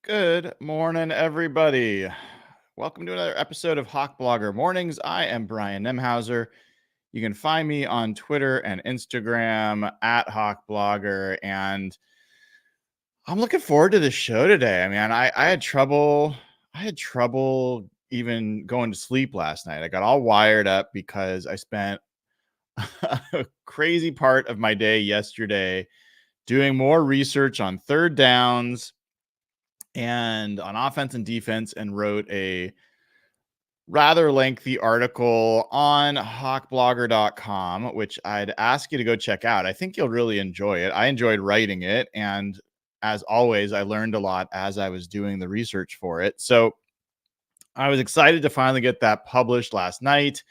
Good morning, everybody. Welcome to another episode of Hawk Blogger Mornings. I am Brian Nemhauser. You can find me on Twitter and Instagram at Hawk Blogger, and I'm looking forward to the show today. I had trouble. I had trouble even going to sleep last night. I got all wired up because I spent a crazy part of my day yesterday doing more research on third downs and on offense and defense, and wrote a rather lengthy article on hawkblogger.com, which I'd ask you to go check out. I think you'll really enjoy it. I enjoyed writing it, and as always, I learned a lot as I was doing the research for it. So I was excited to finally get that published last night.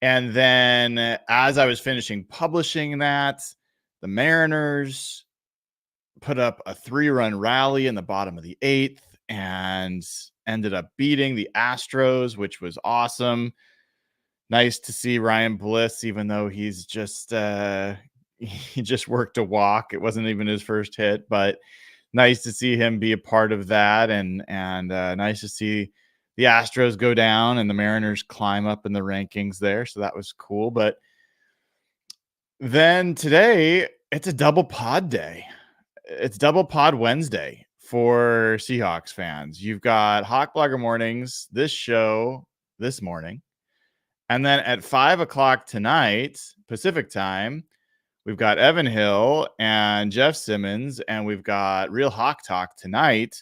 And then as I was finishing publishing that, the Mariners put up a 3-run rally in the bottom of the 8th and ended up beating the Astros, which was awesome. Nice to see Ryan Bliss, even though he's just he just worked a walk. It wasn't even his first hit, but nice to see him be a part of that, and nice to see the Astros go down and the Mariners climb up in the rankings there. So that was cool. But then today, it's a double pod day. It's double pod Wednesday for Seahawks fans. You've got Hawk Blogger Mornings, this show this morning. And then at 5 o'clock tonight, Pacific time, we've got Evan Hill and Jeff Simmons, and we've got Real Hawk Talk tonight.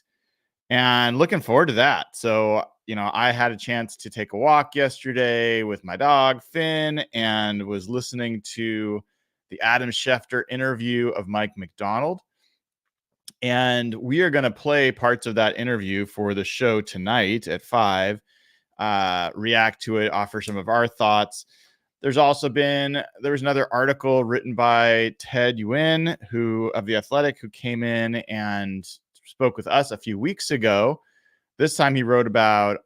And looking forward to that. So, I had a chance to take a walk yesterday with my dog, Finn, and was listening to the Adam Schefter interview of Mike McDonald. And we are going to play parts of that interview for the show tonight at 5, react to it, offer some of our thoughts. There was another article written by Ted Yuen, of The Athletic, who came in and spoke with us a few weeks ago. This time he wrote about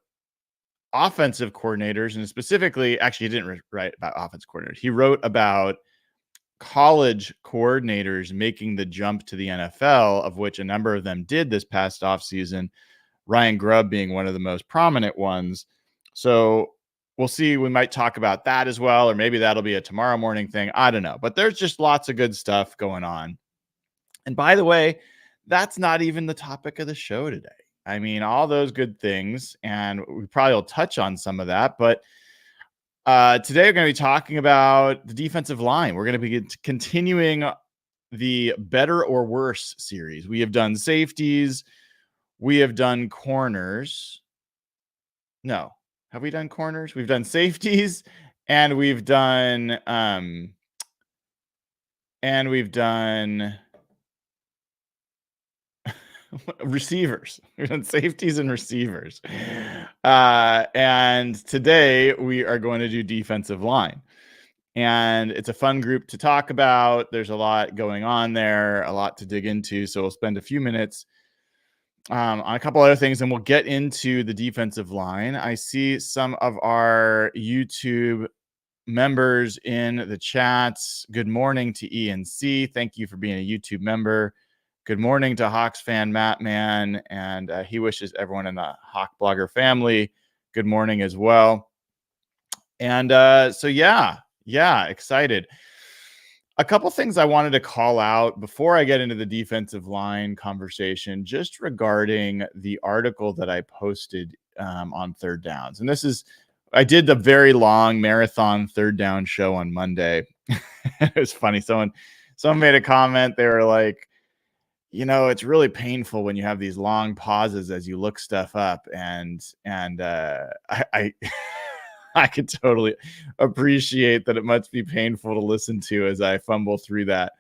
offensive coordinators, and specifically, actually, he didn't write about offensive coordinators. He wrote about college coordinators making the jump to the NFL, of which a number of them did this past offseason, Ryan Grubb being one of the most prominent ones. So we'll see. We might talk about that as well, or maybe that'll be a tomorrow morning thing. I don't know. But there's just lots of good stuff going on. And by the way, that's not even the topic of the show today. I mean, all those good things, and we probably will touch on some of that, but today we're going to be talking about the defensive line. We're going to be continuing the Better or Worse series. We have done safeties. We have done corners. No. Have we done corners? We've done safeties, and we've done receivers. We've done safeties and receivers. And today we are going to do defensive line. And it's a fun group to talk about. There's a lot going on there, a lot to dig into. So we'll spend a few minutes on a couple other things, and we'll get into the defensive line. I see some of our YouTube members in the chats. Good morning to ENC. Thank you for being a YouTube member. Good morning to Hawks fan Matt Man, and he wishes everyone in the Hawk Blogger family good morning as well. And so excited. A couple things I wanted to call out before I get into the defensive line conversation, just regarding the article that I posted on third downs. And I did the very long marathon third down show on Monday. It was funny. Someone made a comment. They were like, it's really painful when you have these long pauses as you look stuff up. And I I could totally appreciate that it must be painful to listen to as I fumble through that.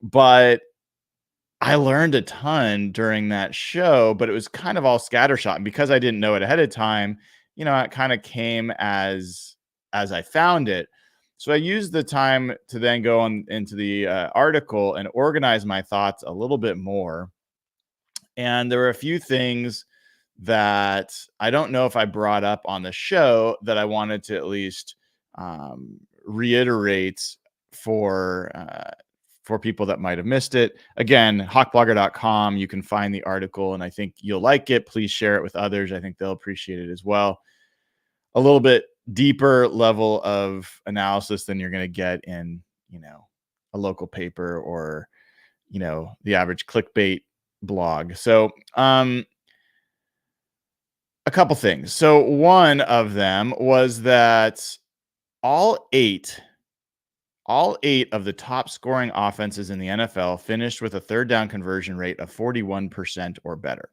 But I learned a ton during that show, but it was kind of all scattershot. And because I didn't know it ahead of time, it kind of came as I found it. So I used the time to then go into the article and organize my thoughts a little bit more. And there were a few things that I don't know if I brought up on the show that I wanted to at least reiterate for for people that might have missed it. Again, hawkblogger.com. You can find the article, and I think you'll like it. Please share it with others. I think they'll appreciate it as well. A little bit deeper level of analysis than you're going to get in, a local paper or, the average clickbait blog. So, a couple things. So one of them was that all eight of the top scoring offenses in the NFL finished with a third down conversion rate of 41% or better.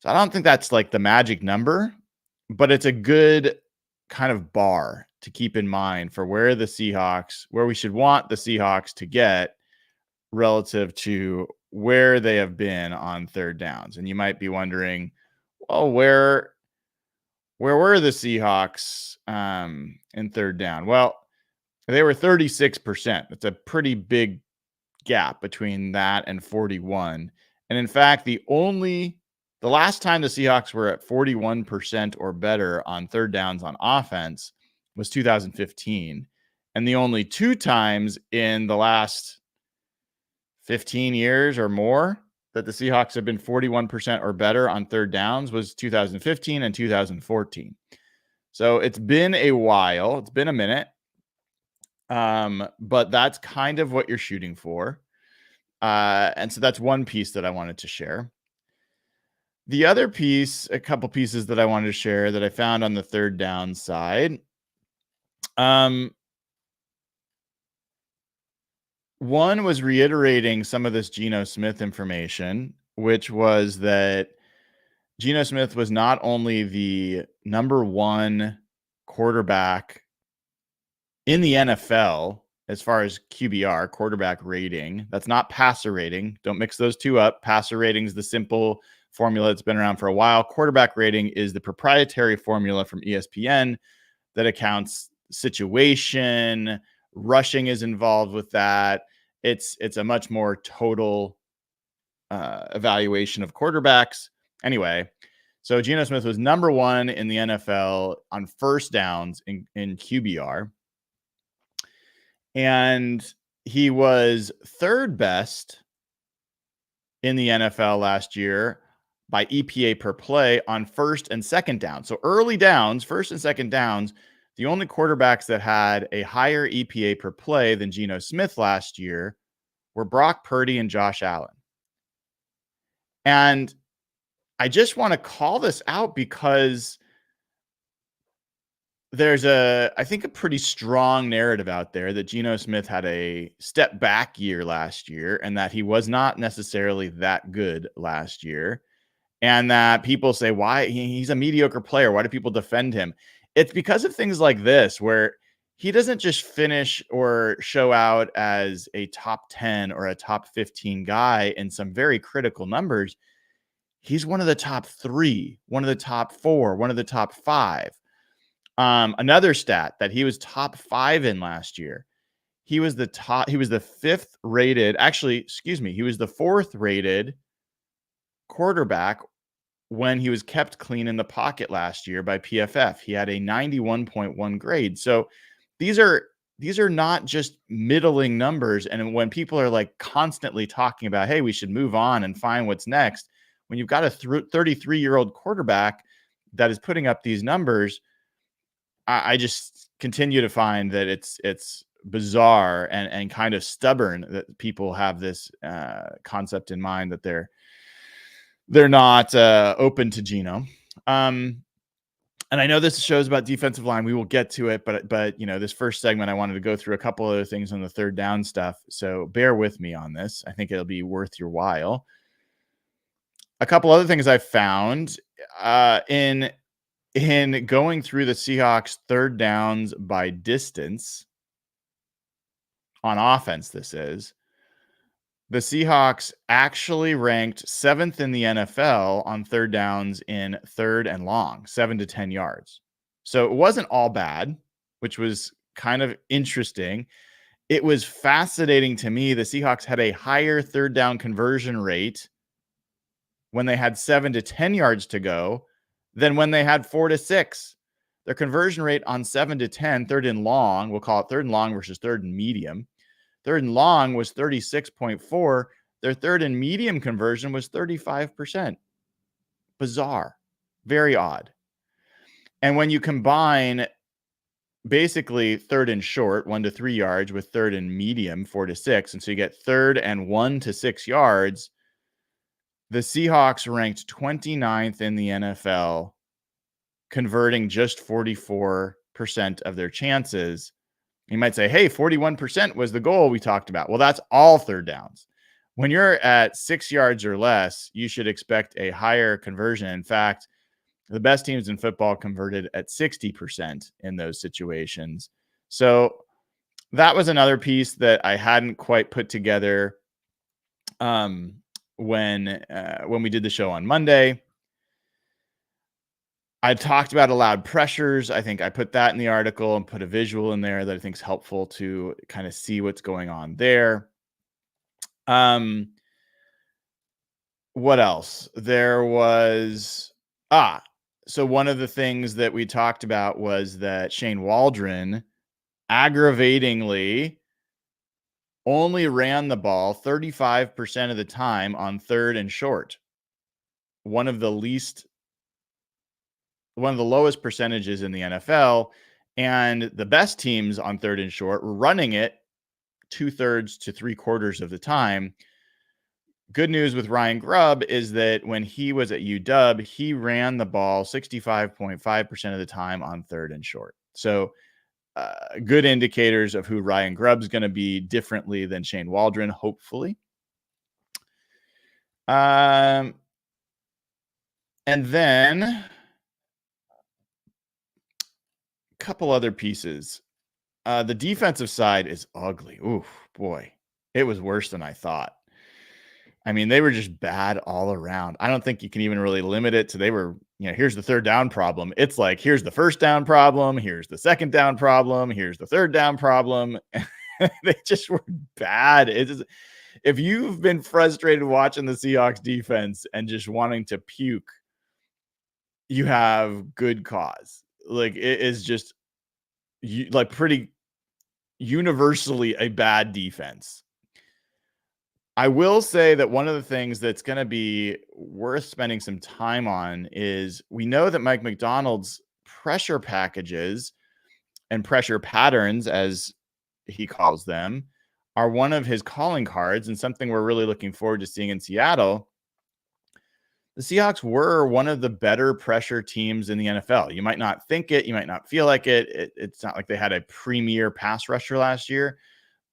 So I don't think that's like the magic number, but it's a good kind of bar to keep in mind for where we should want the Seahawks to get relative to where they have been on third downs. And you might be wondering, well, where were the Seahawks in third down? Well, they were 36%. That's a pretty big gap between that and 41. And in fact, the last time the Seahawks were at 41% or better on third downs on offense was 2015. And the only two times in the last 15 years or more that the Seahawks have been 41% or better on third downs was 2015 and 2014. So it's been a while. It's been a minute. But that's kind of what you're shooting for. And so that's one piece that I wanted to share. The other piece, a couple pieces that I wanted to share that I found on the third down side. One was reiterating some of this Geno Smith information, which was that Geno Smith was not only the number one quarterback in the NFL as far as QBR, quarterback rating. That's not passer rating. Don't mix those two up. Passer rating is the simple formula that's been around for a while. Quarterback rating is the proprietary formula from ESPN that accounts situation. Rushing is involved with that. It's a much more total evaluation of quarterbacks. Anyway, so Geno Smith was number one in the NFL on first downs in QBR. And he was third best in the NFL last year by EPA per play on first and second down. So early downs, first and second downs, the only quarterbacks that had a higher EPA per play than Geno Smith last year were Brock Purdy and Josh Allen. And I just want to call this out because there's I think a pretty strong narrative out there that Geno Smith had a step back year last year and that he was not necessarily that good last year. And that people say, why he's a mediocre player. Why do people defend him? It's because of things like this, where he doesn't just finish or show out as a top 10 or a top 15 guy in some very critical numbers. He's one of the top 3, one of the top 4, one of the top 5. Another stat that he was top 5 in last year. He was the 5th rated, he was the 4th rated quarterback when he was kept clean in the pocket last year by PFF. He had a 91.1 grade. So these are not just middling numbers. And when people are like constantly talking about, hey, we should move on and find what's next, when you've got a 33-year-old quarterback that is putting up these numbers, I just continue to find that it's bizarre and kind of stubborn that people have this concept in mind that they're not open to Geno. And I know this show's about defensive line. We will get to it, but this first segment, I wanted to go through a couple other things on the third down stuff. So bear with me on this. I think it'll be worth your while. A couple other things I found in going through the Seahawks third downs by distance on offense, the Seahawks actually ranked 7th in the NFL on third downs in third and long, 7 to 10 yards. So it wasn't all bad, which was kind of interesting. It was fascinating to me. The Seahawks had a higher third down conversion rate when they had 7 to 10 yards to go than when they had 4 to 6. Their conversion rate on 7 to 10, third and long, we'll call it third and long versus third and medium. Third and long was 36.4. Their third and medium conversion was 35%. Bizarre. Very odd. And when you combine basically third and short, 1 to 3 yards, with third and medium, 4 to 6, and so you get third and 1 to 6 yards, the Seahawks ranked 29th in the NFL, converting just 44% of their chances. You might say, hey, 41% was the goal we talked about. Well, that's all third downs. When you're at 6 yards or less, you should expect a higher conversion. In fact, the best teams in football converted at 60% in those situations. So that was another piece that I hadn't quite put together when we did the show on Monday. I talked about allowed pressures. I think I put that in the article and put a visual in there that I think is helpful to kind of see what's going on there. What else? There was, so one of the things that we talked about was that Shane Waldron aggravatingly only ran the ball 35% of the time on third and short. One of the lowest percentages in the NFL, and the best teams on third and short were running it 2/3 to 3/4 of the time. Good news with Ryan Grubb is that when he was at UW, he ran the ball 65.5% of the time on third and short. So good indicators of who Ryan Grubb's going to be differently than Shane Waldron, hopefully. And then a couple other pieces. The defensive side is ugly. Ooh, boy. It was worse than I thought. I mean, they were just bad all around. I don't think you can even really limit it to here's the third down problem. It's like, here's the first down problem. Here's the second down problem. Here's the third down problem. They just were bad. If you've been frustrated watching the Seahawks defense and just wanting to puke, you have good cause. Like, it is just pretty universally a bad defense. I will say that one of the things that's going to be worth spending some time on is we know that Mike Macdonald's pressure packages and pressure patterns, as he calls them, are one of his calling cards and something we're really looking forward to seeing in Seattle. The Seahawks were one of the better pressure teams in the NFL. You might not think it. You might not feel like it. It's not like they had a premier pass rusher last year,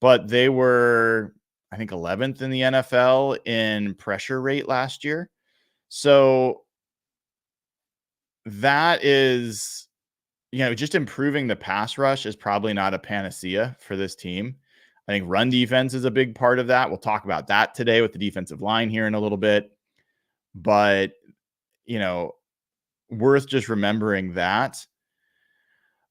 but they were, I think, 11th in the NFL in pressure rate last year. So that is, just improving the pass rush is probably not a panacea for this team. I think run defense is a big part of that. We'll talk about that today with the defensive line here in a little bit. But, worth just remembering that.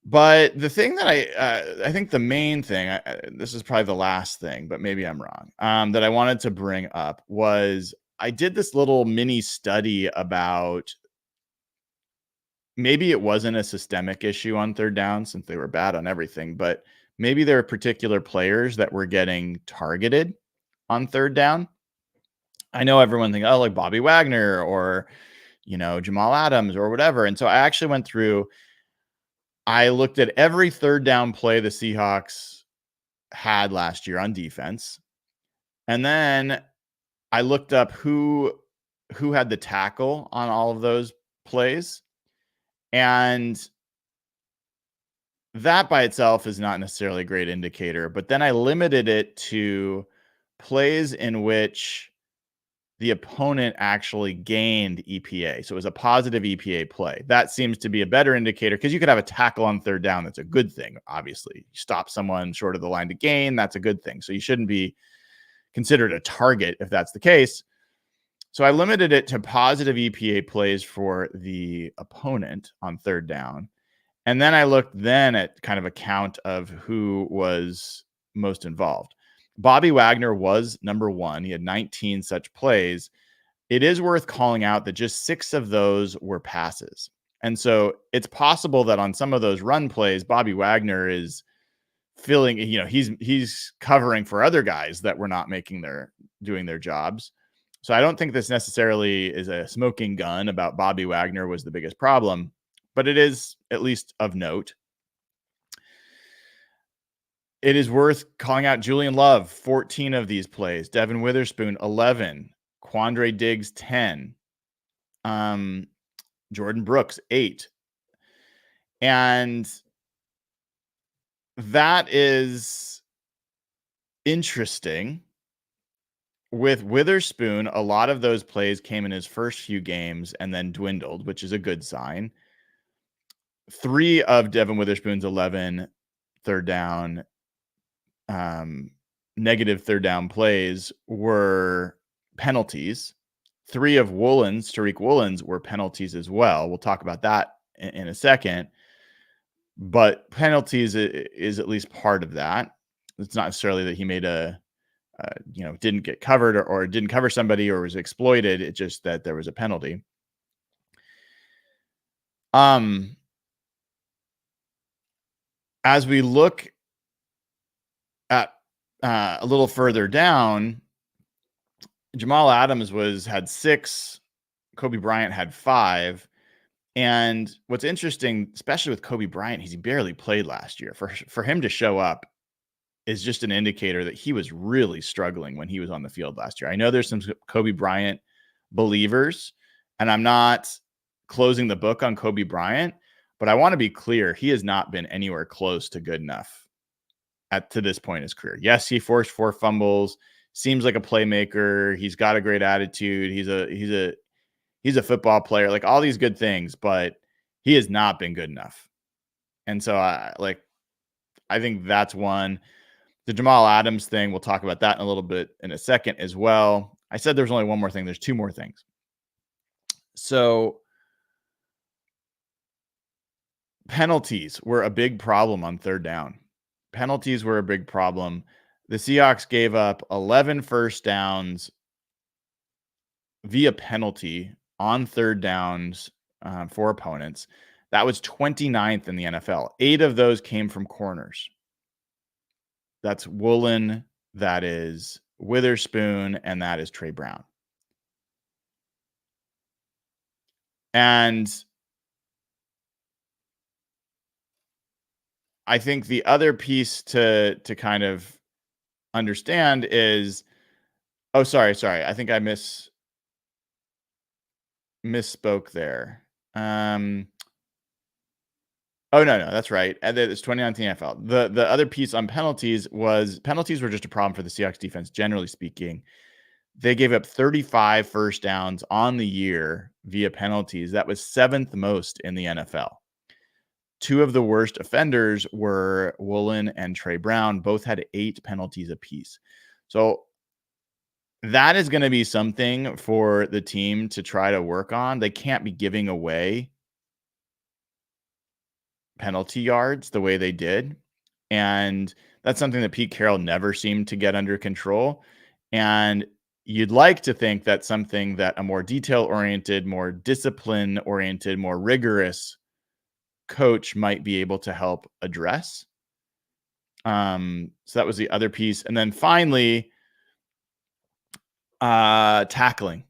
But the thing that I think the main thing, this is probably the last thing, but maybe I'm wrong, that I wanted to bring up was I did this little mini study about maybe it wasn't a systemic issue on third down since they were bad on everything, but maybe there are particular players that were getting targeted on third down. I know everyone thinks, like Bobby Wagner or, Jamal Adams or whatever. And so I actually went through, I looked at every third down play the Seahawks had last year on defense. And then I looked up who had the tackle on all of those plays. And that by itself is not necessarily a great indicator. But then I limited it to plays in which the opponent actually gained EPA. So it was a positive EPA play. That seems to be a better indicator because you could have a tackle on third down. That's a good thing. Obviously, you stop someone short of the line to gain. That's a good thing. So you shouldn't be considered a target if that's the case. So I limited it to positive EPA plays for the opponent on third down. And then I looked at kind of a count of who was most involved. Bobby Wagner was number one. He had 19 such plays. It is worth calling out that just 6 of those were passes. And so it's possible that on some of those run plays, Bobby Wagner is filling, he's covering for other guys that were not doing their jobs. So I don't think this necessarily is a smoking gun about Bobby Wagner was the biggest problem, but it is at least of note. It is worth calling out Julian Love, 14 of these plays, Devin Witherspoon, 11, Quandre Diggs, 10, Jordan Brooks, 8. And that is interesting. With Witherspoon, a lot of those plays came in his first few games and then dwindled, which is a good sign. 3 of Devin Witherspoon's 11 third down, negative third down plays were penalties. 3 of Tariq Woolen's were penalties as well. We'll talk about that in a second. But penalties is at least part of that. It's not necessarily that he made didn't get covered or didn't cover somebody or was exploited. It's just that there was a penalty. As we look at a little further down, Jamal Adams had 6, Kobe Bryant had 5. And what's interesting, especially with Kobe Bryant, he barely played last year. For him to show up is just an indicator that he was really struggling when he was on the field last year. I know there's some Kobe Bryant believers, and I'm not closing the book on Kobe Bryant, but I want to be clear, he has not been anywhere close to good enough to this point in his career. Yes, he forced 4 fumbles, seems like a playmaker. He's got a great attitude. He's a football player, like all these good things, but he has not been good enough. And so I think that's one. The Jamal Adams thing, we'll talk about that in a little bit in a second as well. I said there's only one more thing. There's 2 more things. So penalties were a big problem on third down. Penalties were a big problem. The Seahawks gave up 11 first downs via penalty on third downs for opponents. That was 29th in the NFL. 8 of those came from corners. That's Woolen, that is Witherspoon, and that is Trey Brown. And I think the other piece to kind of understand is, sorry. I think I misspoke there. No, that's right. And it's 2019 NFL. The other piece on penalties were just a problem for the Seahawks defense, generally speaking. They gave up 35 first downs on the year via penalties. That was 7th most in the NFL. 2 of the worst offenders were Woolen and Trey Brown. Both had 8 penalties apiece. So that is going to be something for the team to try to work on. They can't be giving away penalty yards the way they did. And that's something that Pete Carroll never seemed to get under control. And you'd like to think that's something that a more detail-oriented, more discipline-oriented, more rigorous coach might be able to help address. So that was the other piece. And then finally, tackling.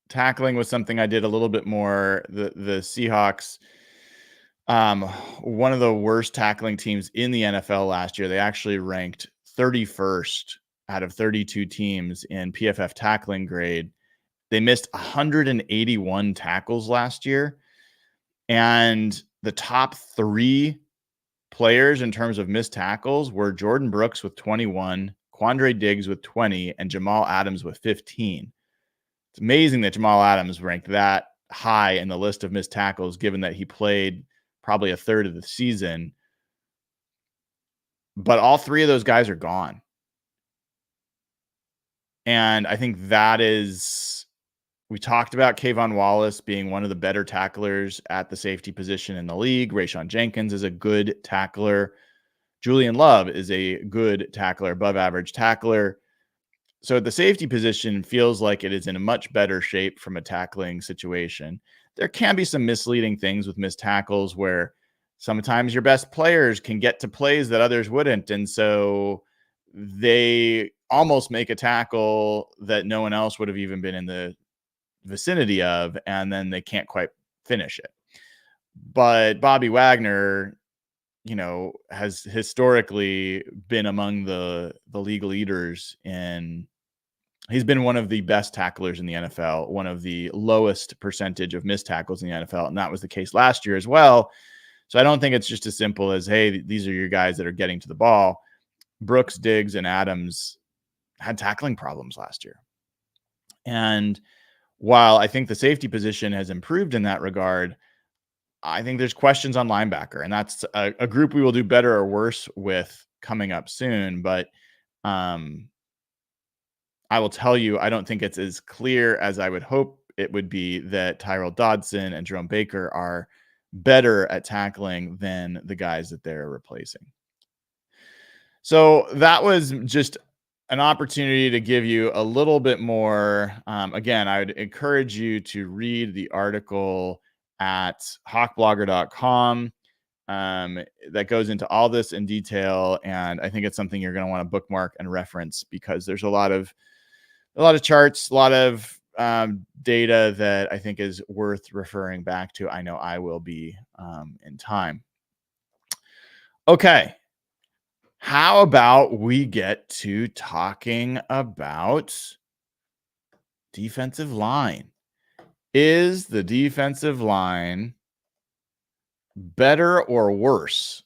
Tackling was something I did a little bit more. The Seahawks, one of the worst tackling teams in the NFL last year. They actually ranked 31st out of 32 teams in PFF tackling grade. They missed 181 tackles last year. And the top 3 players in terms of missed tackles were Jordan Brooks with 21, Quandre Diggs with 20, and Jamal Adams with 15. It's amazing that Jamal Adams ranked that high in the list of missed tackles, given that he played probably a third of the season. But all 3 of those guys are gone. And I think that is, we talked about Kayvon Wallace being one of the better tacklers at the safety position in the league. Rayshawn Jenkins is a good tackler. Julian Love is a good tackler, above average tackler. So the safety position feels like it is in a much better shape from a tackling situation. There can be some misleading things with missed tackles where Sometimes your best players can get to plays that others wouldn't. And so they almost make a tackle that no one else would have even been in the vicinity of, and then they can't quite finish it. But Bobby Wagner, has historically been among the league leaders in he's been one of the best tacklers in the NFL, one of the lowest percentage of missed tackles in the NFL, and that was the case last year as well. So I don't think it's just as simple as, hey, these are your guys that are getting to the ball. Brooks, Diggs, and Adams had tackling problems last year. And while I think the safety position has improved in that regard, I think there's questions on linebacker, and that's a group we will do better or worse with coming up soon. But I will tell you, I don't think it's as clear as I would hope it would be that Tyrell Dodson and Jerome Baker are better at tackling than the guys that they're replacing. So that was just an opportunity to give you a little bit more. Again, I would encourage you to read the article at hawkblogger.com that goes into all this in detail. And I think it's something you're going to want to bookmark and reference because there's a lot of charts, a lot of data that I think is worth referring back to. I know I will be in time. Okay. How about we get to talking about defensive line? Is the defensive line better or worse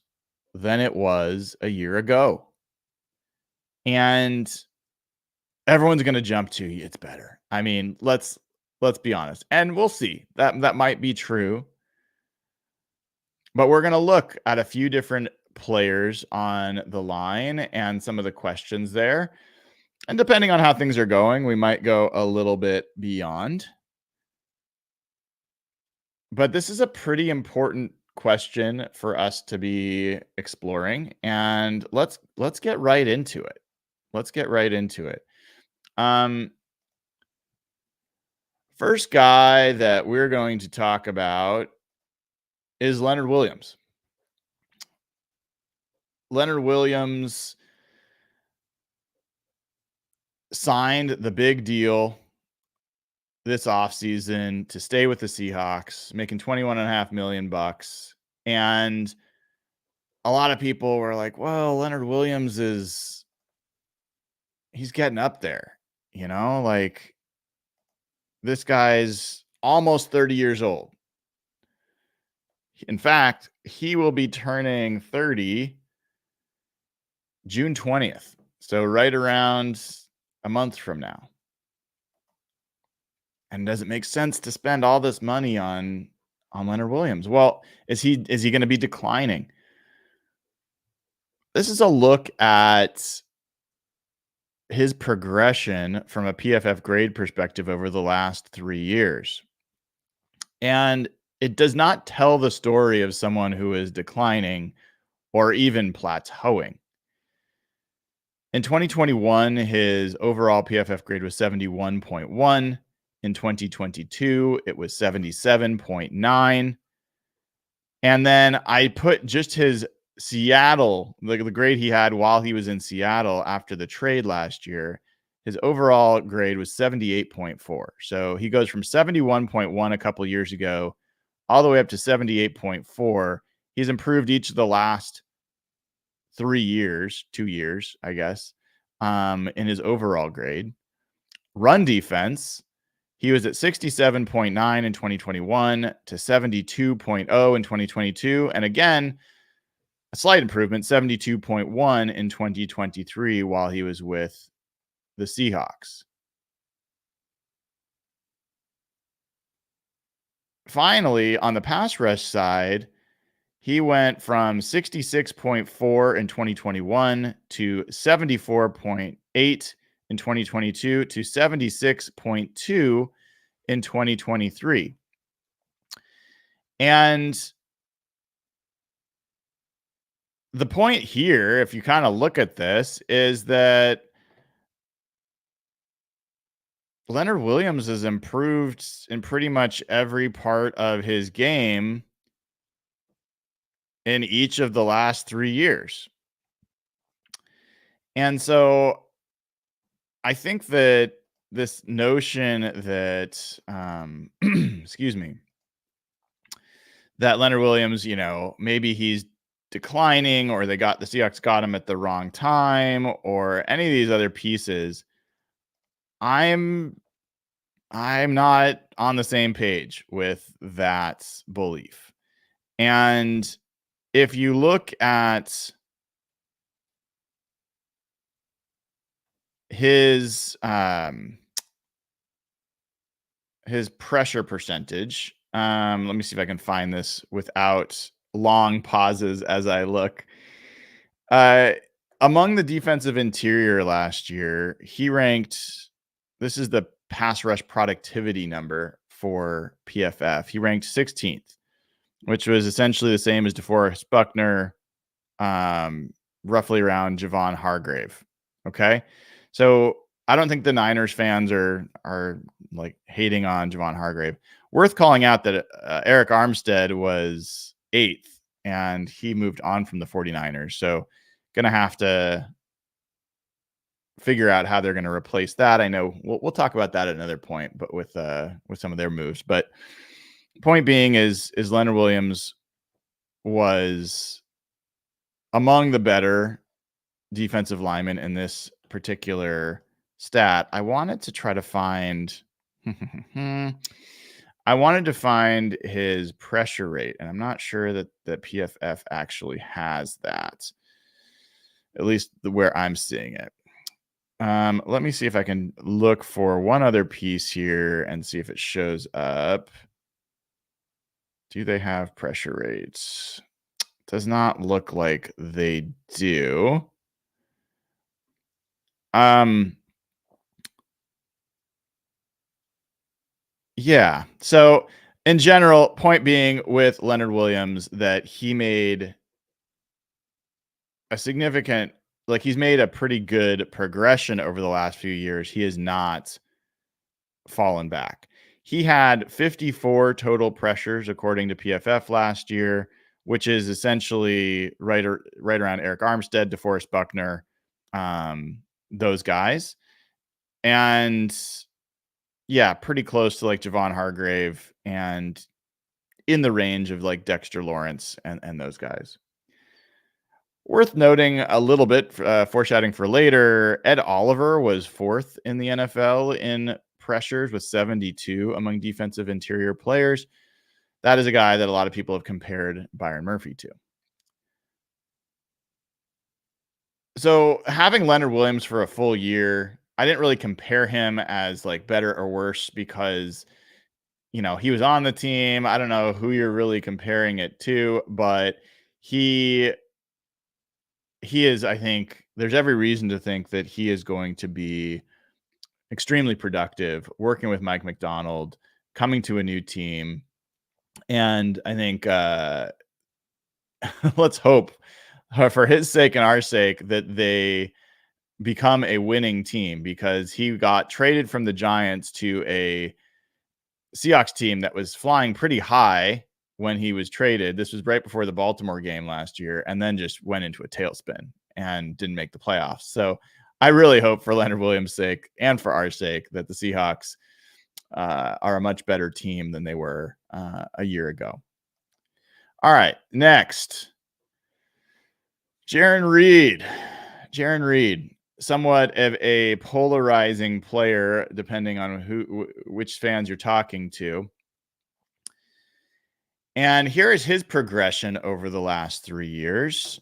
than it was a year ago? And everyone's going to jump to it's better. I mean, let's be honest. And we'll see. That might be true. But we're going to look at a few different players on the line and some of the questions there. And depending on how things are going, we might go a little bit beyond. But this is a pretty important question for us to be exploring, and let's get right into it. Let's get right into it. First guy that we're going to talk about is Leonard Williams. Leonard Williams signed the big deal this offseason to stay with the Seahawks, making $21.5 million. And a lot of people were like, well, Leonard Williams he's getting up there, like this guy's almost 30 years old. In fact, he will be turning 30 June 20th. So right around a month from now. And does it make sense to spend all this money on Leonard Williams? Well, is he going to be declining? This is a look at his progression from a PFF grade perspective over the last 3 years. And it does not tell the story of someone who is declining or even plateauing. In 2021, his overall PFF grade was 71.1. In 2022, it was 77.9. And then I put just his Seattle, the grade he had while he was in Seattle after the trade last year. His overall grade was 78.4. So he goes from 71.1 a couple years ago all the way up to 78.4. He's improved each of the last 2 years, I guess, in his overall grade. Run defense, he was at 67.9 in 2021 to 72.0 in 2022. And again, a slight improvement, 72.1 in 2023 while he was with the Seahawks. Finally, on the pass rush side, he went from 66.4 in 2021 to 74.8 in 2022 to 76.2 in 2023. And the point here, if you kind of look at this, is that Leonard Williams has improved in pretty much every part of his game in each of the last 3 years. And so I think that this notion that, excuse me, that Leonard Williams, maybe he's declining or the Seahawks got him at the wrong time or any of these other pieces. I'm I'm not on the same page with that belief. And if you look at his pressure percentage, let me see if I can find this without long pauses as I look. Uh, Among the defensive interior last year, he ranked, this is the pass rush productivity number for PFF. He ranked 16th, which was essentially the same as DeForest Buckner, roughly around Javon Hargrave. Okay. So I don't think the Niners fans are like hating on Javon Hargrave. Worth calling out that Eric Armstead was 8th and he moved on from the 49ers. So going to have to figure out how they're going to replace that. I know we'll talk about that at another point, but with some of their moves. But point being is Leonard Williams was among the better defensive linemen in this particular stat. I wanted to try to find I wanted to find his pressure rate, and I'm not sure that the PFF actually has that. At least where I'm seeing it. Let me see if I can look for one other piece here and see if it shows up. Do they have pressure rates? Does not look like they do. Yeah. So in general, point being with Leonard Williams that he made a significant, like he's made a pretty good progression over the last few years. He has not fallen back. He had 54 total pressures according to PFF last year, which is essentially right around Eric Armstead, DeForest Buckner, those guys. And yeah, pretty close to like Javon Hargrave and in the range of like Dexter Lawrence and those guys. Worth noting a little bit, foreshadowing for later, Ed Oliver was 4th in the NFL in pressures with 72 among defensive interior players. That is a guy that a lot of people have compared Byron Murphy to. So having Leonard Williams for a full year, I didn't really compare him as like better or worse because, he was on the team. I don't know who you're really comparing it to, but he is, I think there's every reason to think that he is going to be extremely productive working with Mike McDonald, coming to a new team. And I think let's hope for his sake and our sake that they become a winning team because he got traded from the Giants to a Seahawks team that was flying pretty high when he was traded. This was right before the Baltimore game last year, and then just went into a tailspin and didn't make the playoffs. So I really hope for Leonard Williams' sake and for our sake that the Seahawks are a much better team than they were a year ago. All right, next, Jarran Reed. Jarran Reed, somewhat of a polarizing player, depending on which fans you're talking to. And here is his progression over the last 3 years.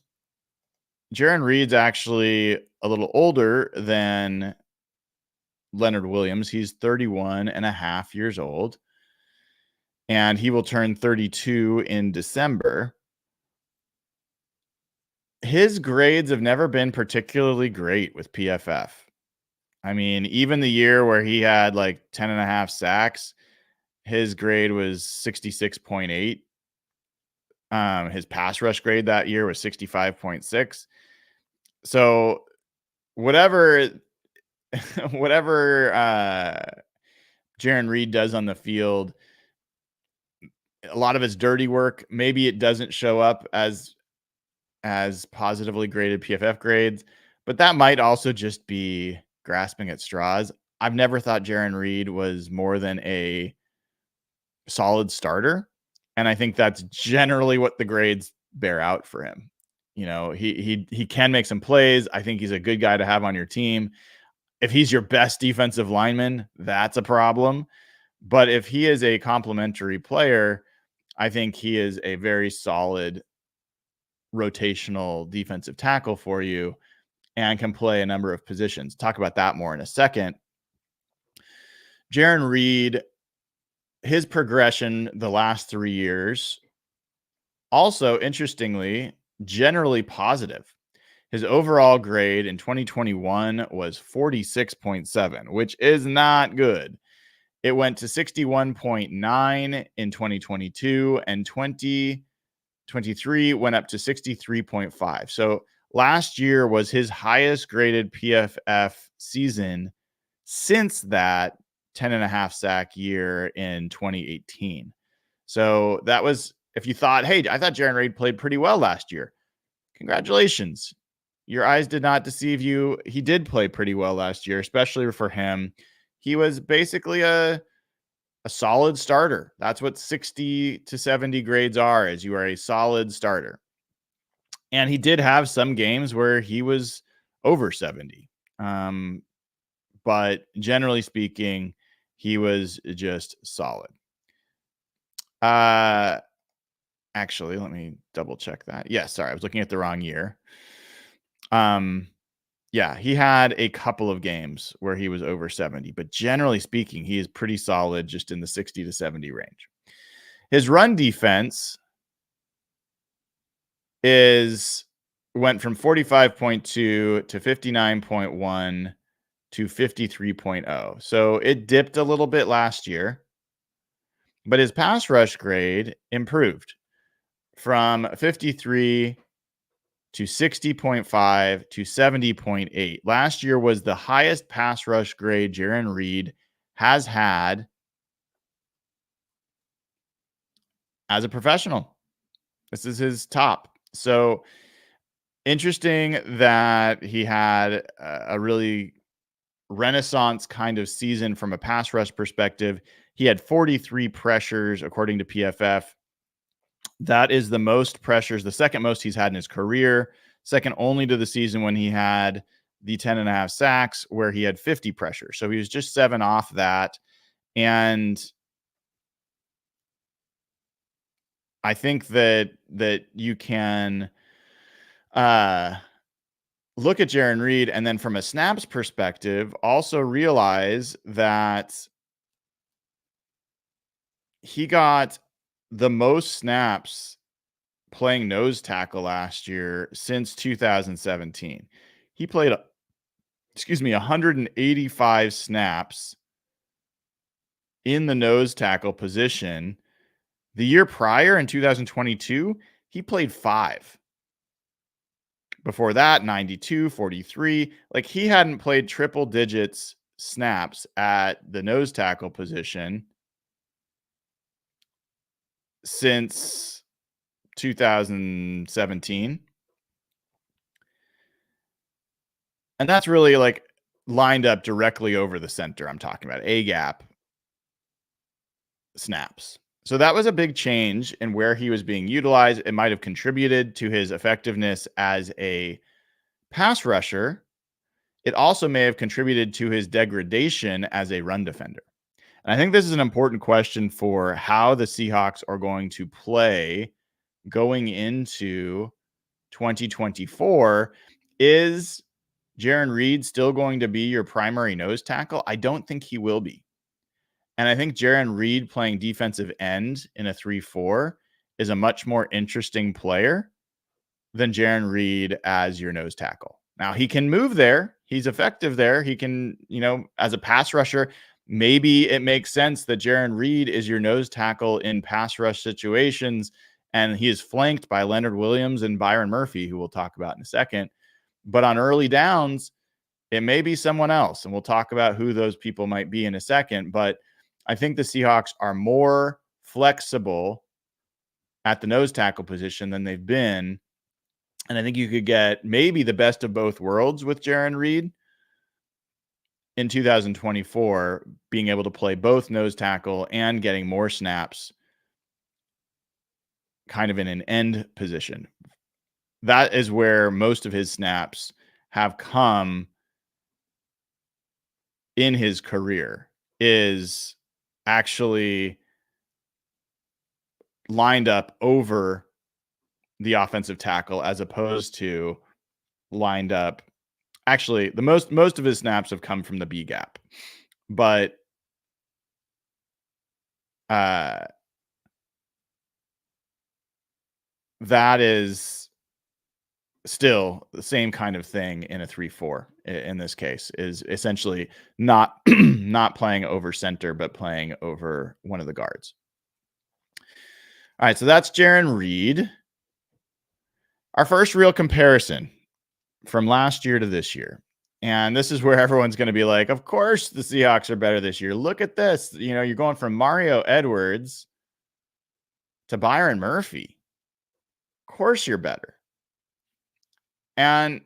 Jarran Reed's actually a little older than Leonard Williams. He's 31 and a half years old, and he will turn 32 in December. His grades have never been particularly great with PFF. I mean, even the year where he had like 10 and a half sacks, his grade was 66.8. His pass rush grade that year was 65.6. So whatever Jarran Reed does on the field, A lot of his dirty work, maybe it doesn't show up as positively graded PFF grades, but that might also just be grasping at straws. I've never thought Jarran Reed was more than a solid starter, and I think that's generally what the grades bear out for him. He can make some plays. I think he's a good guy to have on your team. If he's your best defensive lineman, that's a problem. But if he is a complementary player, I think he is a very solid rotational defensive tackle for you and can play a number of positions. Talk about that more in a second. Jarran Reed, his progression the last 3 years, also interestingly, generally positive. His overall grade in 2021 was 46.7, which is not good. It went to 61.9 in 2022, and 2023 went up to 63.5. So last year was his highest graded PFF season since that 10.5 sack year in 2018. So that was, if you thought, hey, I thought Jarran Reed played pretty well last year. Congratulations. Your eyes did not deceive you. He did play pretty well last year, especially for him. He was basically a solid starter. That's what 60 to 70 grades are, is you are a solid starter. And he did have some games where he was over 70. But generally speaking, he was just solid. Actually, let me double check that. Yeah, sorry, I was looking at the wrong year. Yeah, he had a couple of games where he was over 70, but generally speaking, he is pretty solid, just in the 60 to 70 range. His run defense went from 45.2 to 59.1 to 53.0. So it dipped a little bit last year, but his pass rush grade improved from 53 to 60.5 to 70.8. Last year was the highest pass rush grade Jarran Reed has had as a professional. This is his top. So interesting that he had a really renaissance kind of season from a pass rush perspective. He had 43 pressures, according to PFF. That is the most pressures, the second most he's had in his career, second only to the season when he had the 10.5 sacks, where he had 50 pressures. So he was just 7 off that. And I think that you can look at Jarran Reed, and then from a snaps perspective, also realize that he got the most snaps playing nose tackle last year since 2017. He played, 185 snaps in the nose tackle position. The year prior, in 2022, he played 5. Before that, 92, 43. Like, he hadn't played triple digits snaps at the nose tackle position since 2017. And that's really like lined up directly over the center. I'm talking about A gap snaps. So that was a big change in where he was being utilized. It might have contributed to his effectiveness as a pass rusher. It also may have contributed to his degradation as a run defender. And I think this is an important question for how the Seahawks are going to play going into 2024. Is Jarran Reed still going to be your primary nose tackle? I don't think he will be. And I think Jarran Reed playing defensive end in a 3-4 is a much more interesting player than Jarran Reed as your nose tackle. Now, he can move there. He's effective there. He can, as a pass rusher, maybe it makes sense that Jarran Reed is your nose tackle in pass rush situations, and he is flanked by Leonard Williams and Byron Murphy, who we'll talk about in a second. But on early downs, it may be someone else, and we'll talk about who those people might be in a second. But I think the Seahawks are more flexible at the nose tackle position than they've been. And I think you could get maybe the best of both worlds with Jarran Reed in 2024, being able to play both nose tackle and getting more snaps kind of in an end position. That is where most of his snaps have come in his career, is actually lined up over the offensive tackle as opposed to lined up. Actually, the most of his snaps have come from the B gap, but that is still the same kind of thing in a 3-4 in this case, is essentially not not playing over center, but playing over one of the guards. All right, so that's Jarran Reed. Our first real comparison from last year to this year. And this is where everyone's going to be like, of course the Seahawks are better this year. Look at this. You know, you're going from Mario Edwards to Byron Murphy. Of course you're better. And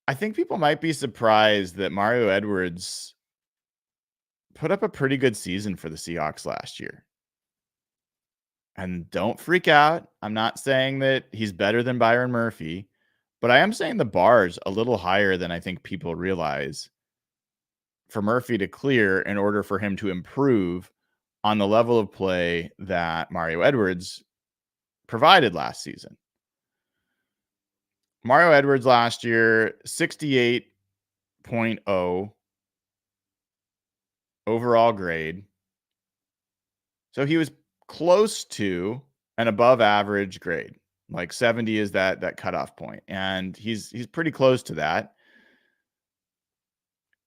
I think people might be surprised that Mario Edwards put up a pretty good season for the Seahawks last year. And don't freak out. I'm not saying that he's better than Byron Murphy, but I am saying the bar's a little higher than I think people realize for Murphy to clear in order for him to improve on the level of play that Mario Edwards provided last season. Mario Edwards last year, 68.0 overall grade. So he was close to an above average grade. Like 70 is that cutoff point, and he's pretty close to that.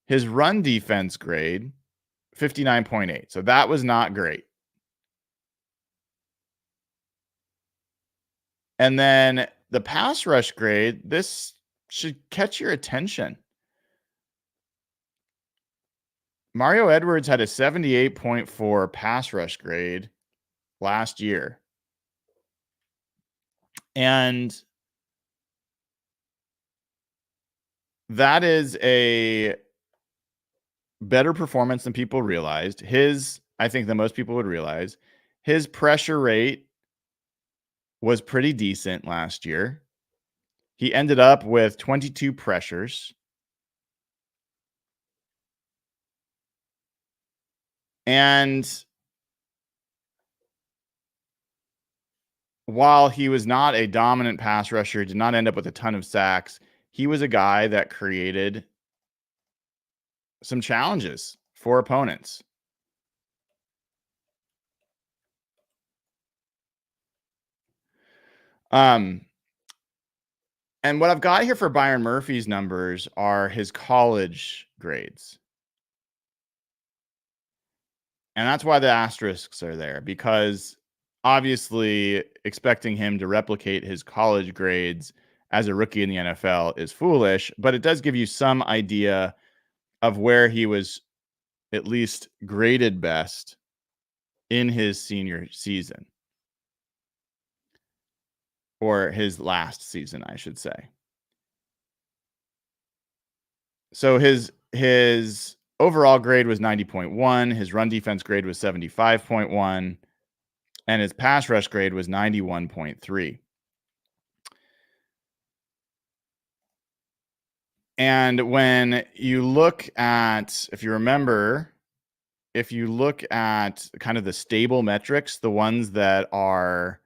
His run defense grade, 59.8. So that was not great. And then the pass rush grade, this should catch your attention. Mario Edwards had a 78.4 pass rush grade last year. And that is a better performance than people realized. I think than most people would realize, his pressure rate was pretty decent last year. He ended up with 22 pressures. And while he was not a dominant pass rusher, did not end up with a ton of sacks, he was a guy that created some challenges for opponents. And what I've got here for Byron Murphy's numbers are his college grades. And that's why the asterisks are there, because obviously expecting him to replicate his college grades as a rookie in the NFL is foolish, but it does give you some idea of where he was at least graded best in his senior season, or his last season, I should say. So his overall grade was 90.1, his run defense grade was 75.1, and his pass rush grade was 91.3. And when you look at, if you look at kind of the stable metrics, the ones that are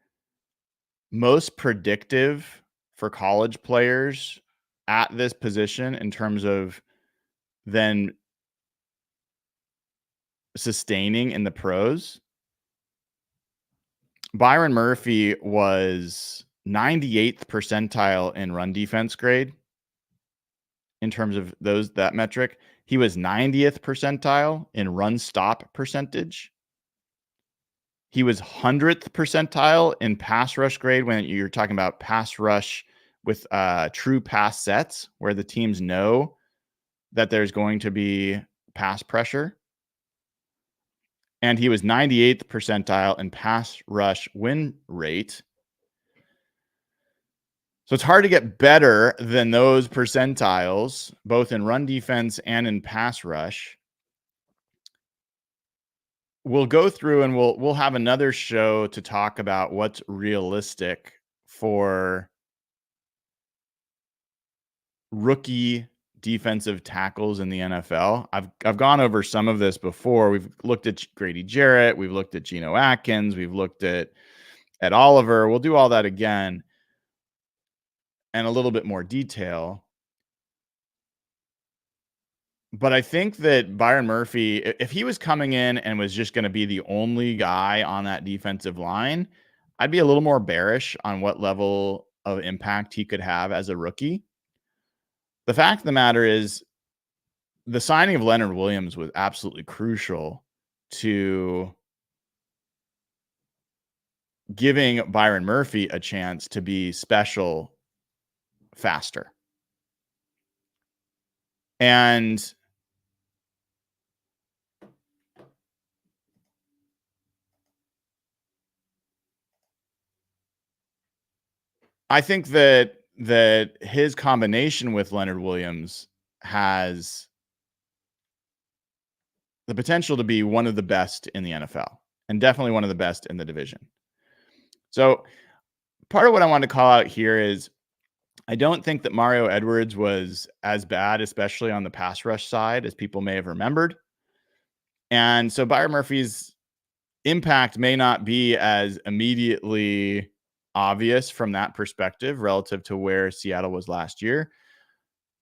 most predictive for college players at this position in terms of then sustaining in the pros, Byron Murphy was 98th percentile in run defense grade. In terms of that metric, he was 90th percentile in run stop percentage. He was 100th percentile in pass rush grade when you're talking about pass rush with true pass sets, where the teams know that there's going to be pass pressure. and he was 98th percentile in pass rush win rate. So it's hard to get better than those percentiles, both in run defense and in pass rush. We'll go through and we'll have another show to talk about what's realistic for rookie defensive tackles in the NFL. I've gone over some of this before. We've looked at Grady Jarrett, we've looked at Geno Atkins, we've looked at Oliver. We'll do all that again and a little bit more detail. But I think that Byron Murphy, if he was coming in and was just going to be the only guy on that defensive line, I'd be a little more bearish on what level of impact he could have as a rookie. The fact of the matter is, the signing of Leonard Williams was absolutely crucial to giving Byron Murphy a chance to be special faster. And I think that his combination with Leonard Williams has the potential to be one of the best in the NFL and definitely one of the best in the division. So part of what I want to call out here is I don't think that Mario Edwards was as bad, especially on the pass rush side, as people may have remembered. And so Byron Murphy's impact may not be as immediately obvious from that perspective relative to where Seattle was last year.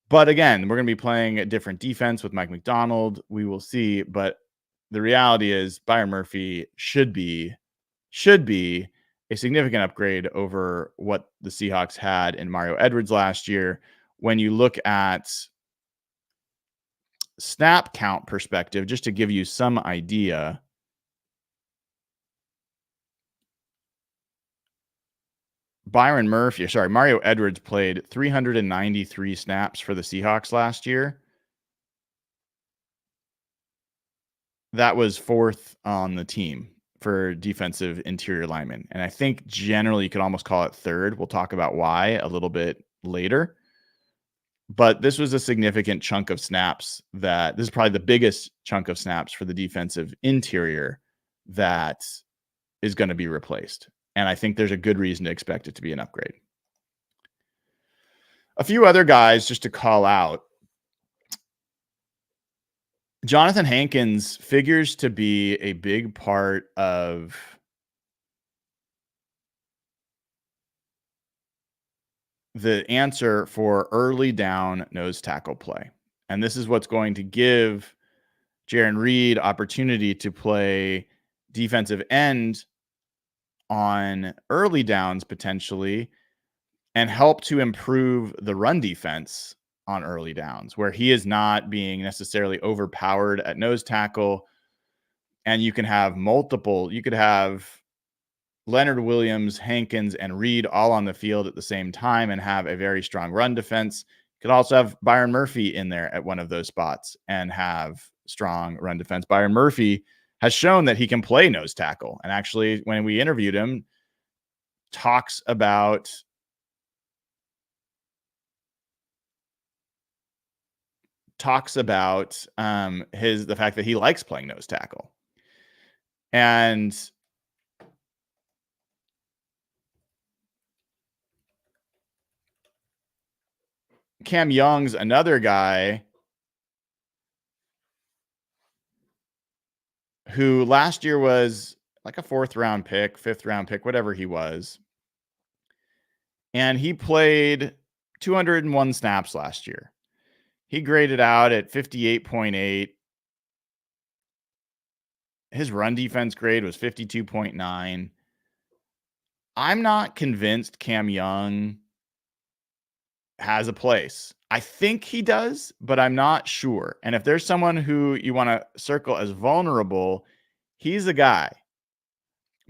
But again, we're going to be playing a different defense with Mike McDonald. We will see. But the reality is Byron Murphy should be a significant upgrade over what the Seahawks had in Mario Edwards last year. When you look at snap count perspective, just to give you some idea, Mario Edwards played 393 snaps for the Seahawks last year. That was fourth on the team for defensive interior linemen. And I think generally you could almost call it third. We'll talk about why a little bit later. But this was a significant chunk of snaps this is probably the biggest chunk of snaps for the defensive interior that is going to be replaced. And I think there's a good reason to expect it to be an upgrade. A few other guys just to call out. Jonathan Hankins figures to be a big part of the answer for early down nose tackle play. And this is what's going to give Jarran Reed opportunity to play defensive end on early downs potentially and help to improve the run defense on early downs where he is not being necessarily overpowered at nose tackle. And you can have you could have Leonard Williams, Hankins, and Reed all on the field at the same time and have a very strong run defense. You could also have Byron Murphy in there at one of those spots and have strong run defense. Byron Murphy has shown that he can play nose tackle. And actually, when we interviewed him, talks about the fact that he likes playing nose tackle. And Cam Young's another guy who last year was like a 4th round pick, 5th round pick, whatever he was. And he played 201 snaps last year. He graded out at 58.8. His run defense grade was 52.9. I'm not convinced Cam Young has a place. I think he does, but I'm not sure. And if there's someone who you want to circle as vulnerable, he's a guy.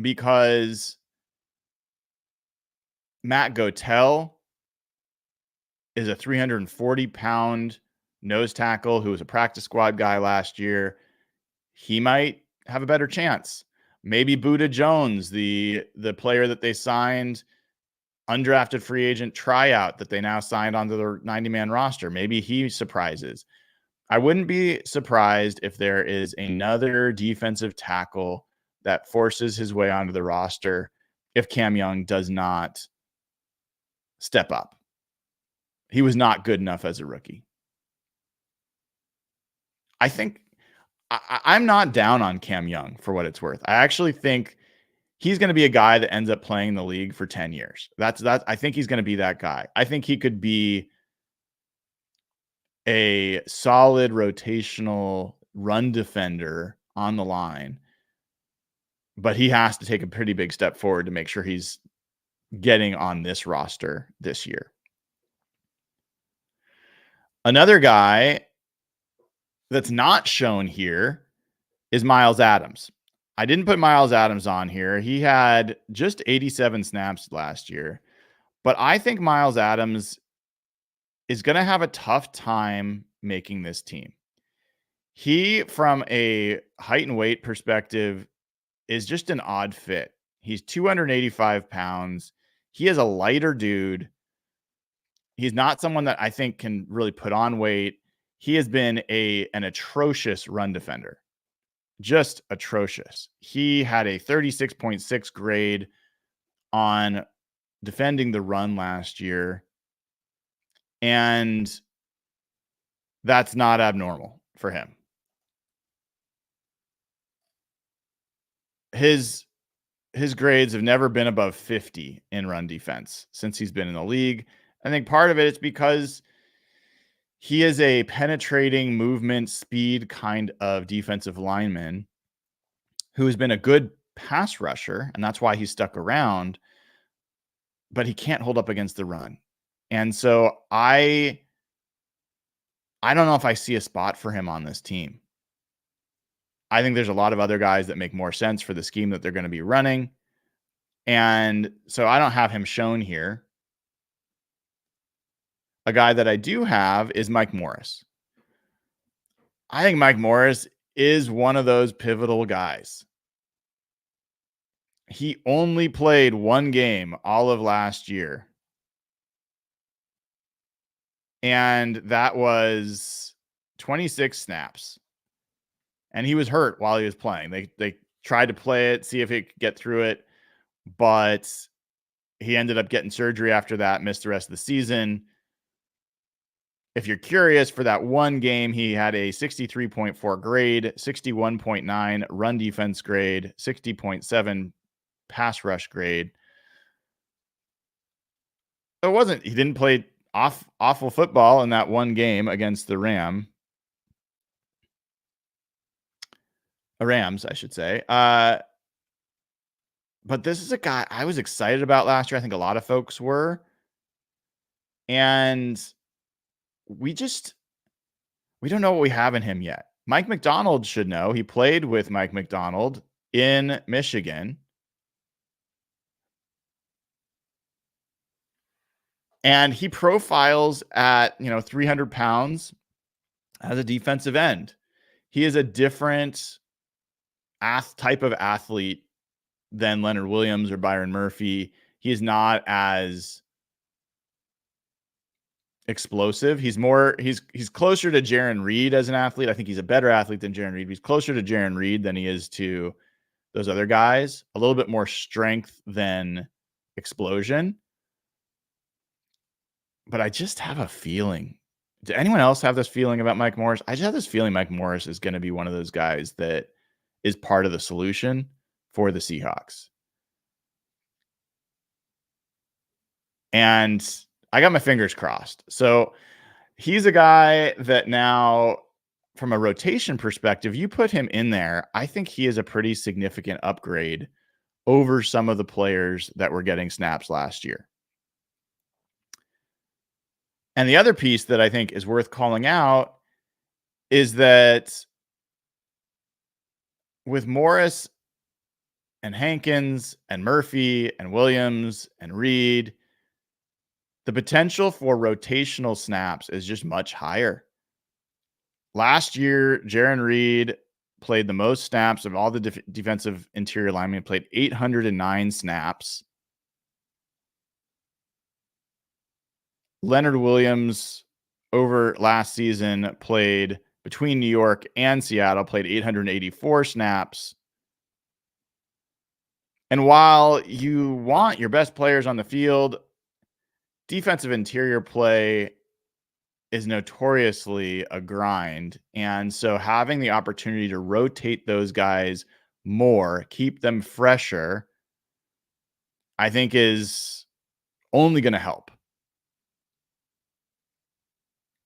Because Matt Goetell is a 340-pound nose tackle who was a practice squad guy last year. He might have a better chance. Maybe Buda Jones, the player that they signed, undrafted free agent tryout that they now signed onto the 90-man roster. Maybe he surprises. I wouldn't be surprised if there is another defensive tackle that forces his way onto the roster if Cam Young does not step up. He was not good enough as a rookie. I think I'm not down on Cam Young for what it's worth. I actually think he's going to be a guy that ends up playing the league for 10 years. I think he's going to be that guy. I think he could be a solid rotational run defender on the line, but he has to take a pretty big step forward to make sure he's getting on this roster this year. Another guy that's not shown here is Miles Adams. I didn't put Miles Adams on here. He had just 87 snaps last year, but I think Miles Adams is going to have a tough time making this team. He, from a height and weight perspective, is just an odd fit. He's 285 pounds. He is a lighter dude. He's not someone that I think can really put on weight. He has been an atrocious run defender. Just atrocious. He had a 36.6 grade on defending the run last year. And that's not abnormal for him. His grades have never been above 50 in run defense since he's been in the league. I think part of it is because he is a penetrating movement speed kind of defensive lineman who has been a good pass rusher, and that's why he's stuck around, but he can't hold up against the run. And so I don't know if I see a spot for him on this team. I think there's a lot of other guys that make more sense for the scheme that they're going to be running. And so I don't have him shown here. A guy that I do have is Mike Morris. I think Mike Morris is one of those pivotal guys. He only played one game all of last year. And that was 26 snaps. And he was hurt while he was playing. They tried to play it, see if he could get through it, but he ended up getting surgery after that, missed the rest of the season. If you're curious, for that one game, he had a 63.4 grade, 61.9 run defense grade, 60.7 pass rush grade. He didn't play awful football in that one game against the Rams, I should say. But this is a guy I was excited about last year. I think a lot of folks were. And we don't know what we have in him yet. Mike McDonald should know. He played with Mike McDonald in Michigan. And he profiles at, 300 pounds as a defensive end. He is a different type of athlete than Leonard Williams or Byron Murphy. He is not as explosive. He's closer to Jaron Reed as an athlete. I think he's a better athlete than Jaron Reed. He's closer to Jaron Reed than he is to those other guys. A little bit more strength than explosion. But I just have a feeling. Do anyone else have this feeling about Mike Morris? I just have this feeling Mike Morris is going to be one of those guys that is part of the solution for the Seahawks. And I got my fingers crossed. So he's a guy that now, from a rotation perspective, you put him in there, I think he is a pretty significant upgrade over some of the players that were getting snaps last year. And the other piece that I think is worth calling out is that with Morris and Hankins and Murphy and Williams and Reed, the potential for rotational snaps is just much higher. Last year, Jaron Reed played the most snaps of all the defensive interior linemen, played 809 snaps. Leonard Williams over last season played between New York and Seattle, played 884 snaps. And while you want your best players on the field, defensive interior play is notoriously a grind. And so having the opportunity to rotate those guys more, keep them fresher, I think is only going to help.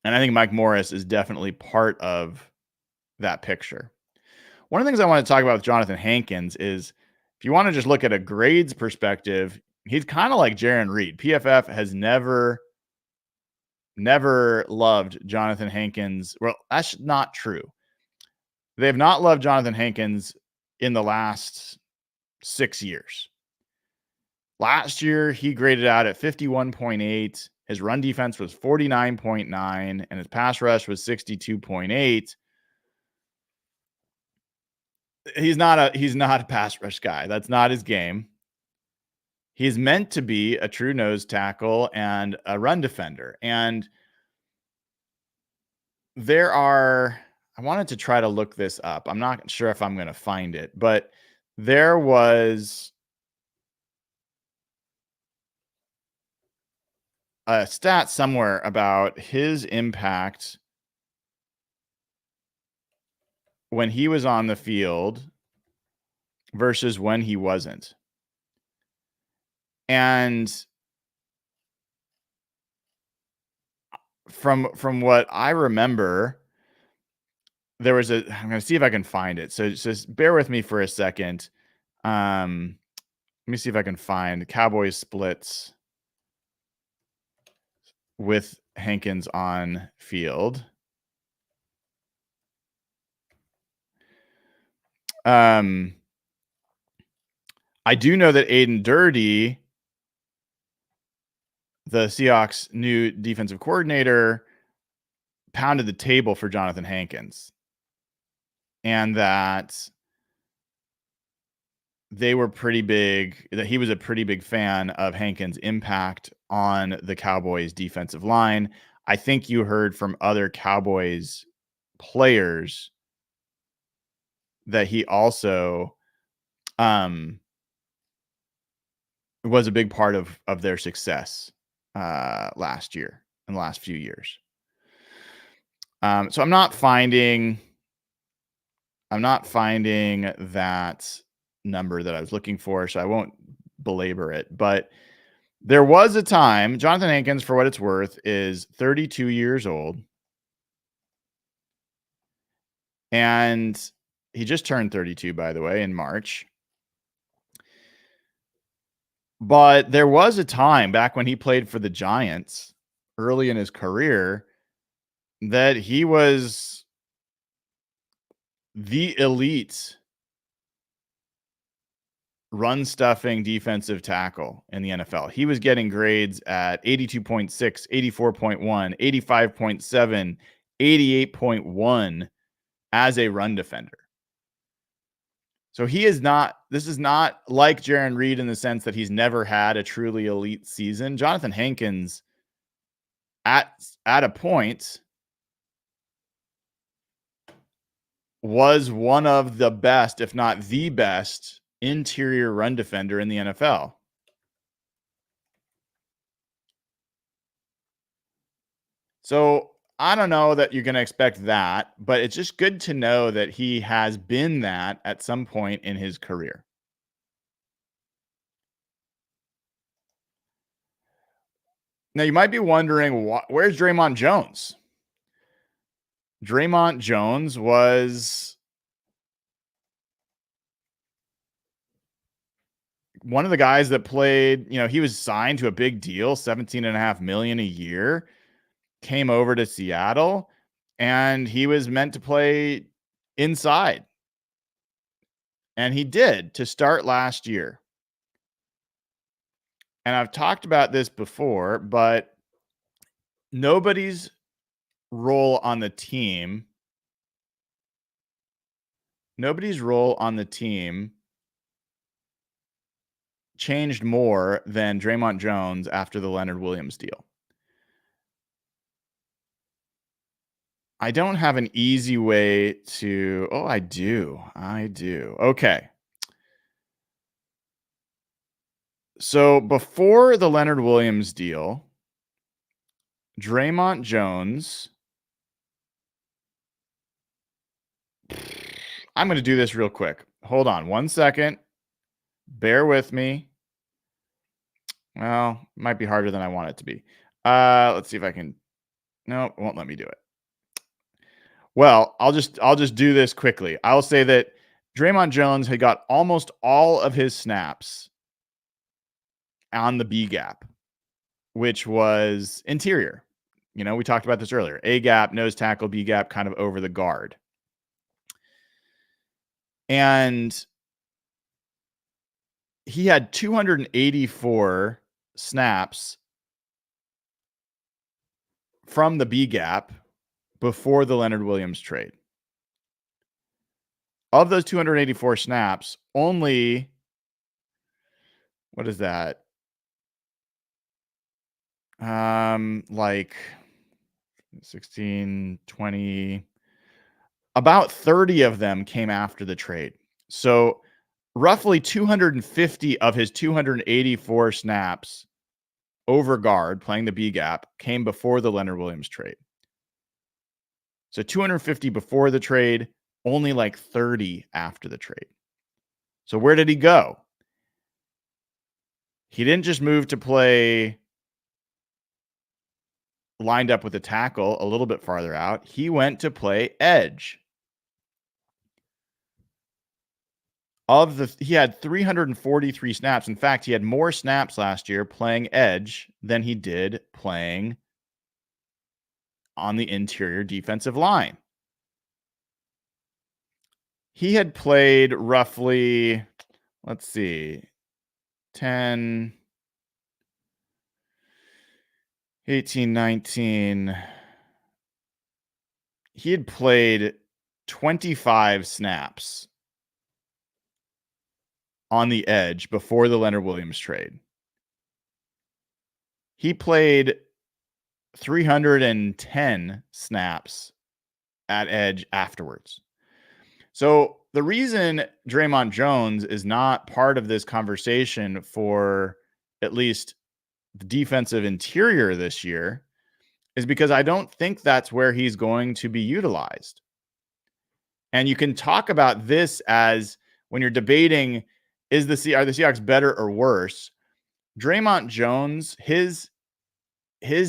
And I think Mike Morris is definitely part of that picture. One of the things I want to talk about with Jonathan Hankins is if you want to just look at a grades perspective, he's kind of like Jaron Reed. PFF has never loved Jonathan Hankins. Well, that's not true. They have not loved Jonathan Hankins in the last 6 years. Last year, he graded out at 51.8. His run defense was 49.9, and his pass rush was 62.8. He's not a pass rush guy. That's not his game. He's meant to be a true nose tackle and a run defender. And I wanted to try to look this up. I'm not sure if I'm going to find it, but there was a stat somewhere about his impact when he was on the field versus when he wasn't. And from what I remember, there was I'm going to see if I can find it. So just bear with me for a second. Let me see if I can find Cowboys splits with Hankins on field. I do know that Aiden Dirty, the Seahawks' new defensive coordinator, pounded the table for Jonathan Hankins, and that they were pretty big, that he was a pretty big fan of Hankins' impact on the Cowboys defensive line. I think you heard from other Cowboys players that he also was a big part of their success last year and the last few years. So I'm not finding that number that I was looking for, so I won't belabor it. But there was a time, Jonathan Hankins, for what it's worth, is 32 years old. And he just turned 32, by the way, in March. But there was a time back when he played for the Giants early in his career that he was the elite run stuffing defensive tackle in the NFL. He was getting grades at 82.6, 84.1, 85.7, 88.1 as a run defender. So this is not like Jaron Reed in the sense that he's never had a truly elite season. Jonathan Hankins at a point was one of the best, if not the best, interior run defender in the NFL. So I don't know that you're going to expect that, but it's just good to know that he has been that at some point in his career. Now, you might be wondering, where's Draymont Jones? Draymont Jones was one of the guys that played, he was signed to a big deal, $17.5 million a year, came over to Seattle, and he was meant to play inside. And he did to start last year. And I've talked about this before, but nobody's role on the team Nobody's role on the team changed more than Draymont Jones after the Leonard Williams deal. I don't have an easy way to. Oh, I do. I do. Okay. So before the Leonard Williams deal, Draymont Jones. I'm going to do this real quick. Hold on 1 second. Bear with me. Well, it might be harder than I want it to be. Let's see if I can. No, it won't let me do it. Well, I'll just do this quickly. I'll say that Draymond Jones had got almost all of his snaps on the B gap, which was interior. We talked about this earlier. A gap, nose tackle, B gap, kind of over the guard. And he had 284 snaps from the B gap before the Leonard Williams trade. Of those 284 snaps, only, what is that? Like 16, 20, about 30 of them came after the trade. So roughly 250 of his 284 snaps over guard playing the B gap came before the Leonard Williams trade. So 250 before the trade, only like 30 after the trade. So where did he go? He didn't just move to play lined up with a tackle a little bit farther out. He went to play edge. He had 343 snaps. In fact, he had more snaps last year playing edge than he did playing on the interior defensive line. He had played roughly, let's see, 10, 18, 19. He had played 25 snaps on the edge before the Leonard Williams trade. He played 310 snaps at edge afterwards. So the reason Draymond Jones is not part of this conversation for at least the defensive interior this year is because I don't think that's where he's going to be utilized. And you can talk about this as when you're debating, are the Seahawks better or worse? Draymond Jones, his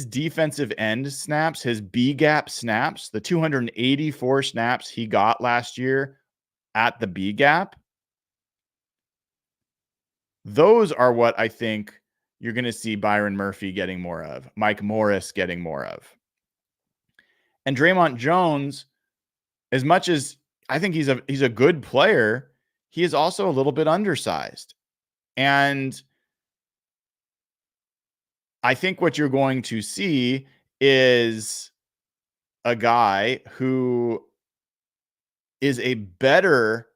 defensive end snaps, his B gap snaps, the 284 snaps he got last year at the B gap, those are what I think you're going to see Byron Murphy getting more of, Mike Morris getting more of. And Draymond Jones, as much as I think he's a good player, he is also a little bit undersized. And I think what you're going to see is a guy who is a better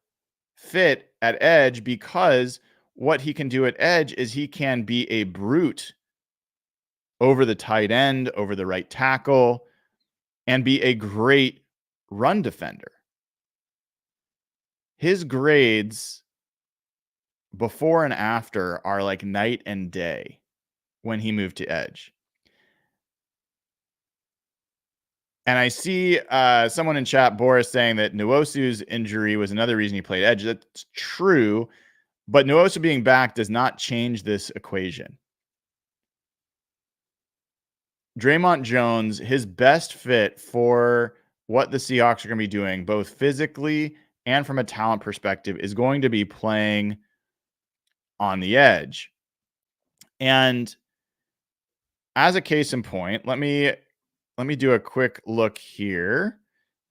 fit at edge because what he can do at edge is he can be a brute over the tight end, over the right tackle, and be a great run defender. His grades before and after are like night and day when he moved to edge. And I see someone in chat, Boris, saying that Nwosu's injury was another reason he played edge. That's true, but Nwosu being back does not change this equation. Draymond Jones, his best fit for what the Seahawks are going to be doing, both physically and from a talent perspective, is going to be playing on the edge. And as a case in point, let me do a quick look here,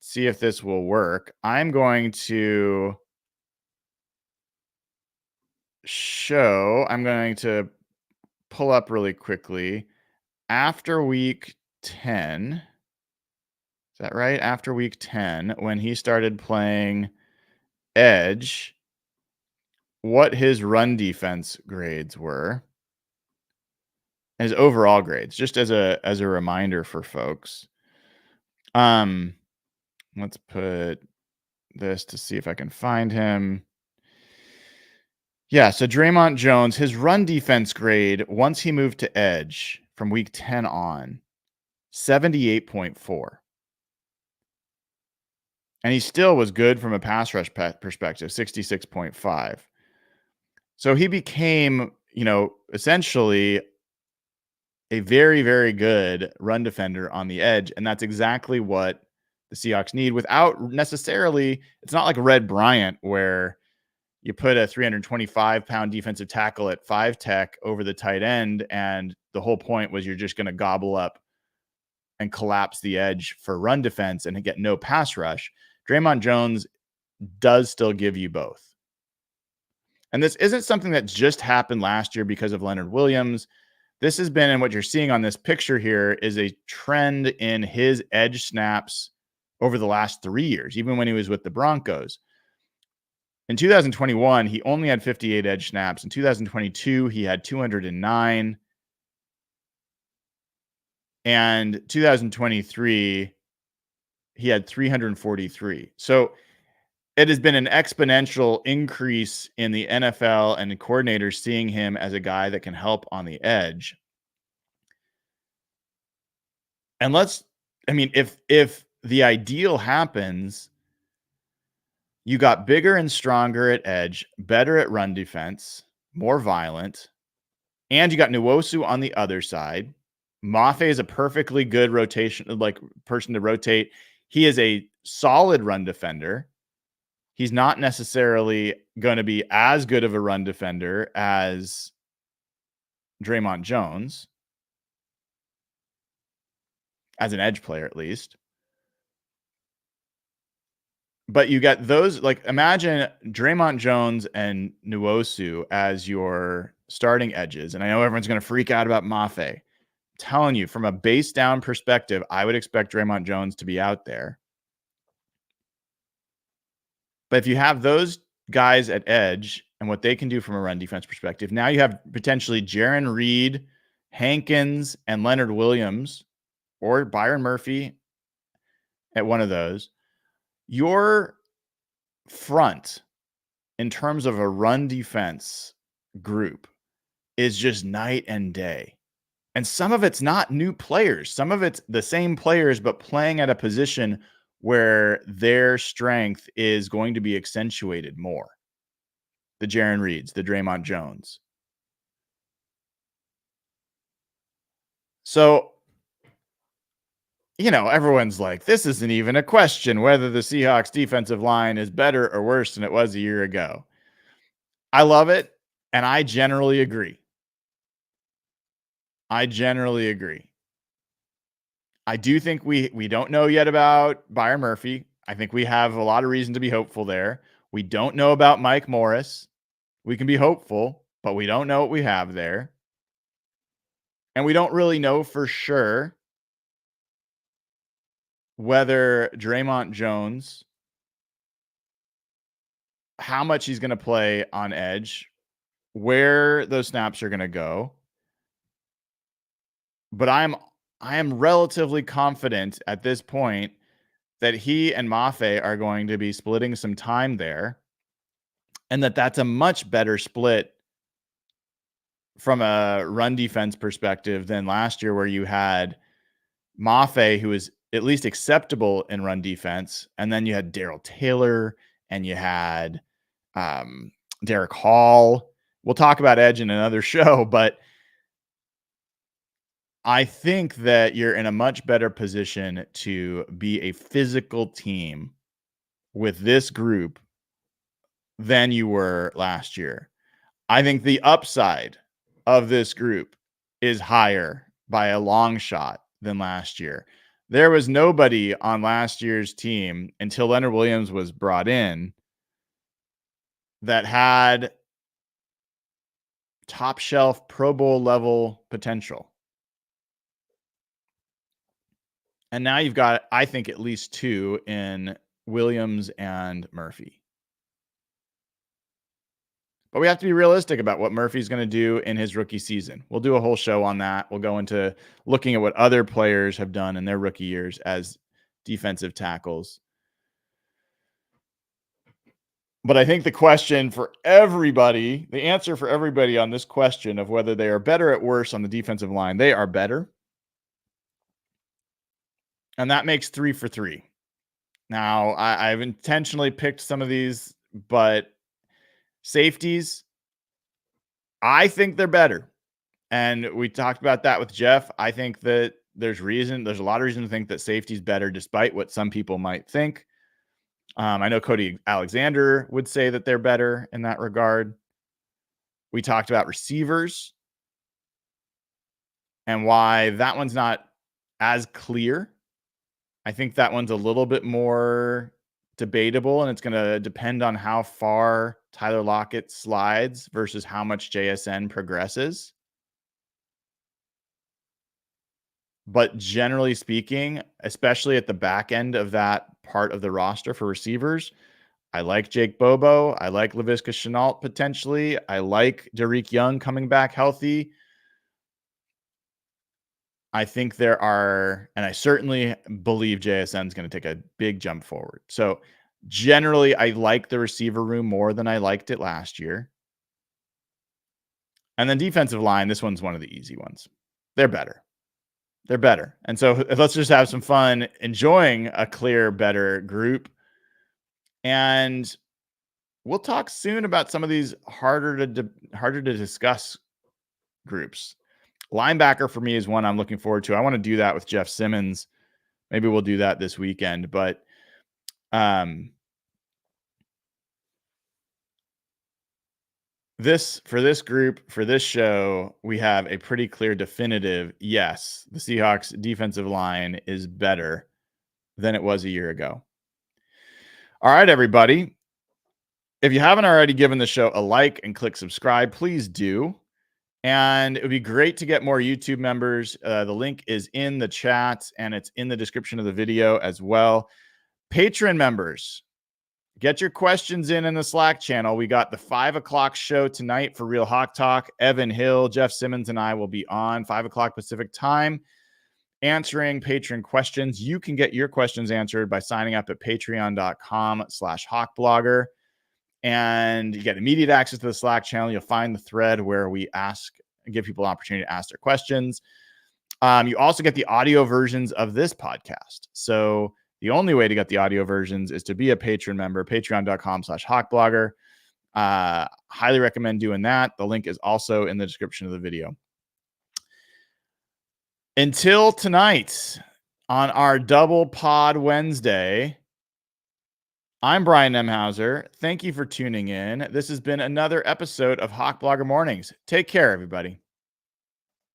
see if this will work. I'm going to pull up really quickly after week 10. Is that right? After week 10, when he started playing edge what his run defense grades were, his overall grades, just as a reminder for folks. Um, let's put this to see if I can find him. Yeah, so Draymont Jones, his run defense grade once he moved to edge from week 10 on, 78.4. And he still was good from a pass rush perspective, 66.5. So he became, essentially a very, very good run defender on the edge. And that's exactly what the Seahawks need without necessarily, it's not like Red Bryant where you put a 325-pound defensive tackle at 5 tech over the tight end, and the whole point was you're just going to gobble up and collapse the edge for run defense and get no pass rush. Draymont Jones does still give you both. And this isn't something that just happened last year because of Leonard Williams. This has been, and what you're seeing on this picture here is a trend in his edge snaps over the last 3 years, even when he was with the Broncos. In 2021, he only had 58 edge snaps. In 2022, he had 209. And 2023, he had 343. So it has been an exponential increase in the NFL and the coordinators seeing him as a guy that can help on the edge. And if the ideal happens, you got bigger and stronger at edge, better at run defense, more violent, and you got Nwosu on the other side. Mafe is a perfectly good person to rotate. He is a solid run defender. He's not necessarily going to be as good of a run defender as Draymont Jones, as an edge player at least. But you got those, imagine Draymont Jones and Nwosu as your starting edges. And I know everyone's going to freak out about Mafe. I'm telling you, from a base down perspective, I would expect Draymont Jones to be out there. But if you have those guys at edge and what they can do from a run defense perspective, now you have potentially Jaron Reed, Hankins, and Leonard Williams, or Byron Murphy at one of those. Your front, in terms of a run defense group, is just night and day. And some of it's not new players. Some of it's the same players, but playing at a position where their strength is going to be accentuated more. The Jaron Reeds, the Draymont Jones. So, everyone's like, this isn't even a question whether the Seahawks defensive line is better or worse than it was a year ago. I love it, and I generally agree. I do think we don't know yet about Byron Murphy. I think we have a lot of reason to be hopeful there. We don't know about Mike Morris. We can be hopeful, but we don't know what we have there. And we don't really know for sure whether Draymont Jones, how much he's going to play on edge, where those snaps are going to go. But I am relatively confident at this point that he and Mafe are going to be splitting some time there, and that's a much better split from a run defense perspective than last year, where you had Mafe, who was at least acceptable in run defense, and then you had Darrell Taylor and you had Derek Hall. We'll talk about edge in another show, but I think that you're in a much better position to be a physical team with this group than you were last year. I think the upside of this group is higher by a long shot than last year. There was nobody on last year's team until Leonard Williams was brought in that had top shelf Pro Bowl level potential. And now you've got, I think, at least two in Williams and Murphy. But we have to be realistic about what Murphy's going to do in his rookie season. We'll do a whole show on that. We'll go into looking at what other players have done in their rookie years as defensive tackles. But I think the question for everybody, the answer for everybody on this question of whether they are better or worse on the defensive line, they are better. And that makes 3 for 3. Now, I've intentionally picked some of these, but safeties, I think they're better. And we talked about that with Jeff. I think that there's a lot of reason to think that safety's better, despite what some people might think. I know Cody Alexander would say that they're better in that regard. We talked about receivers and why that one's not as clear. I think that one's a little bit more debatable, and it's going to depend on how far Tyler Lockett slides versus how much JSN progresses. But generally speaking, especially at the back end of that part of the roster for receivers, I like Jake Bobo. I like Laviska Shenault potentially. I like Derek Young coming back healthy. I think there are, and I certainly believe JSN is going to take a big jump forward. So generally, I like the receiver room more than I liked it last year. And then defensive line, this one's one of the easy ones. They're better. They're better. And so let's just have some fun enjoying a clear, better group. And we'll talk soon about some of these harder to discuss groups. Linebacker for me is one I'm looking forward to. I want to do that with Jeff Simmons. Maybe we'll do that this weekend. But for this group, for this show, we have a pretty clear, definitive yes. The Seahawks defensive line is better than it was a year ago. All right, everybody. If you haven't already given the show a like and click subscribe, please do. And it would be great to get more YouTube members. The link is in the chat and it's in the description of the video as well. Patreon members, get your questions in the Slack channel. We got the 5 o'clock show tonight for Real Hawk Talk. Evan Hill, Jeff Simmons, and I will be on 5 o'clock Pacific time answering Patreon questions. You can get your questions answered by signing up at patreon.com/hawkblogger. And you get immediate access to the Slack channel. You'll find the thread where we give people an opportunity to ask their questions. You also get the audio versions of this podcast. So the only way to get the audio versions is to be a Patreon member, patreon.com/hawkblogger. Highly recommend doing that. The link is also in the description of the video. Until tonight on our Double Pod Wednesday, I'm Brian Nemhauser. Thank you for tuning in. This has been another episode of Hawk Blogger Mornings. Take care, everybody.